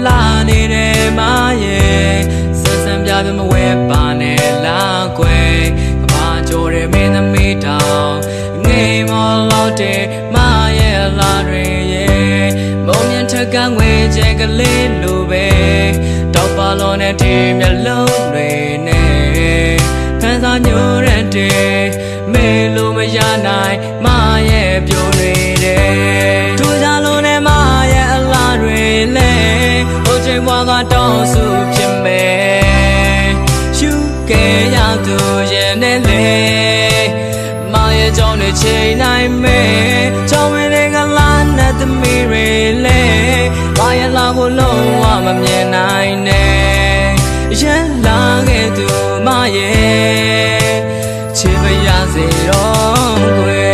la ni de ma ye san bia de mo we pa ne la kwe ma jo de me na me down ngai mo lo de ma ye la re ye mo myan thak ka ngwe che ka le lu be taw pa lo ne de mya long re ne phan sa nyo re de me lu ma ya nai ma ye pyo re de thu ja lo ne ma ye ala re le ho chai bwa ka taw su phit me shu ke ya tu ye ne le ma ye jaw ne chai nai me jaw wen de ka la na the me re le ma ye la ko lo wa ma myan nai ne yan la ke tu ma ye che ba ya se ro kwe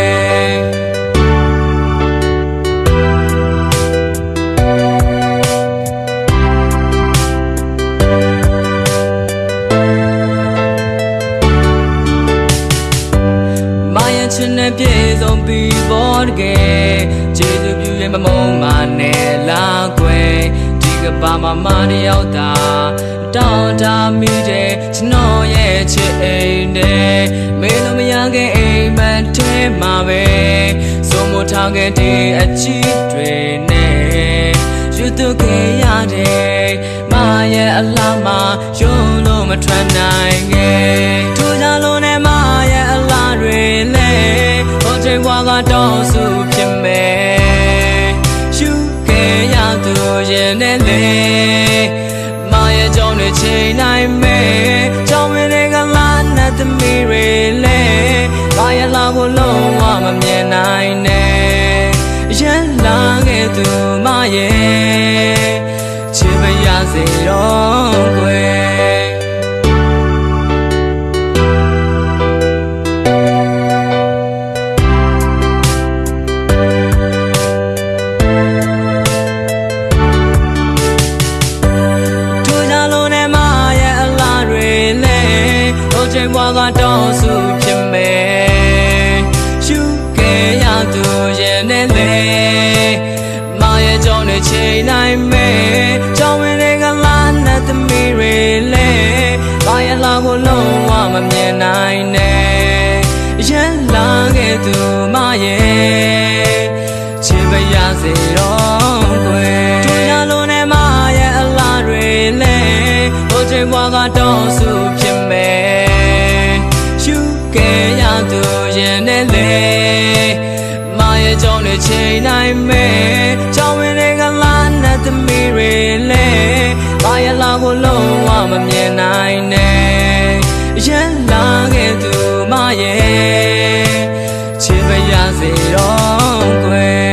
ချင်းနဲ့ပြေဆုံးပြီးပေါ်တကယ်ကျေးဇူးပြုရဲ့မမုန်းမနဲ့လာကွယ်ဒီကဘာမှမတယောက်သာတောင်းတမိတဲ့ကျွန်တော်ရဲ့ချစ်အိမ်နဲ့မေလို့မရခဲ့အိမ်မက်ထဲမှာပဲစိုးမိုးထားခဲ့တဲ့အချစ်တွေနဲ့ယူသွခဲ့ရတဲ့မရဲ့အလားမှာယုံလို့မထွက်နိုင်ခဲ့ထို့ကြောင့်လို့နဲ့မရဲ့အလားတွေလဲဟိုချိန်ဘွားကတောင်းစုဖြစ်မယ်ယူခဲ့ရသူရဲ့နဲ့လေမရဲ့ကြောင့်နဲ့ချိန်နိုင်မယ်ကြောင့်မင်းတွေကလာနဲ့သမီးတွေလဲမရဲ့လာကိုလုံးဝမမြင်နိုင်နဲ့ရန်လာခဲ့သူမရဲ့ချစ်မရစေတော့ကွယ်ချိန်ဘွားကတောင်းစုဖြစ်မယ်ရှုခဲ့ရသူရဲ့နဲ့လေမရဲ့ကြောင့်နဲ့ချိန်နိုင်မယ်ကြောင့်ဝင်တွေကလာနဲ့သမီးတွေလဲမရဲ့လာကိုလုံးဝမမြင်နိုင်နဲ့ရန်လာခဲ့သူမရဲ့ချစ်ပါရစေတော့ကွယ်တွေ့ရလို့နဲ့မရဲ့အလားတွေလဲဟိုချိန်ဘွားကတောင်းစုဖြစ်မယ်ခဲ့ရသူရဲ့နဲ့လေမရဲ့ကြောင့်နဲ့ချိန်နိုင်မယ်ကြောင့်ဝင်တွေကလာနဲ့သမီးတွေလဲမရဲ့လာကိုလုံးဝမမြင်နိုင်နဲ့ရန်လာခဲ့သူမရဲ့ချစ်ပါရစေတော့ကွယ်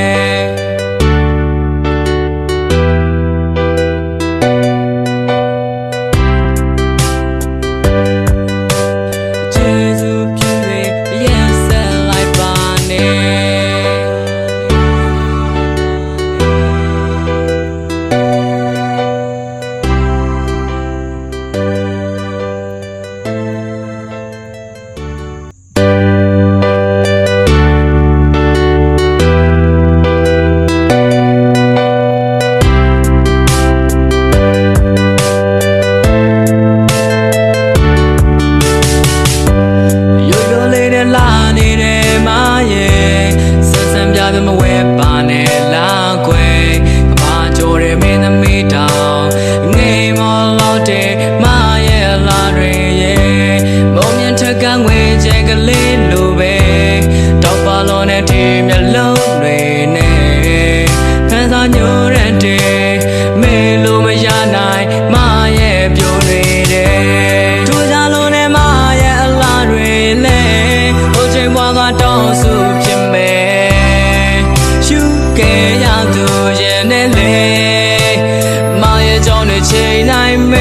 မဝဲပါနဲ့လာကွယ်ကဘာကြိုရဲမင်းသမီးတောင်ငိမ်မောလို့တဲ့မရဲ့လာတွေရဲ့မုံမြင့်ထက်ကငွေချက်ကလေးလိုပဲတောက်ပါလို့နဲ့ဒီမျက်လုံးတွေနဲ့ဖန်စာညိုရတဲ့မေလို့မရနိုင်မရဲ့ပြိုနေတယ်ထို့ကြောင့်လို့နဲ့မရဲ့အလားတွေလဲဟိုချိန်ဘွားကတောင်းစုဖြစ်မယ်ခဲ့ရသူရဲ့နဲ့လေမရဲ့ကြောင့်နဲ့ချိန်နိုင်မယ်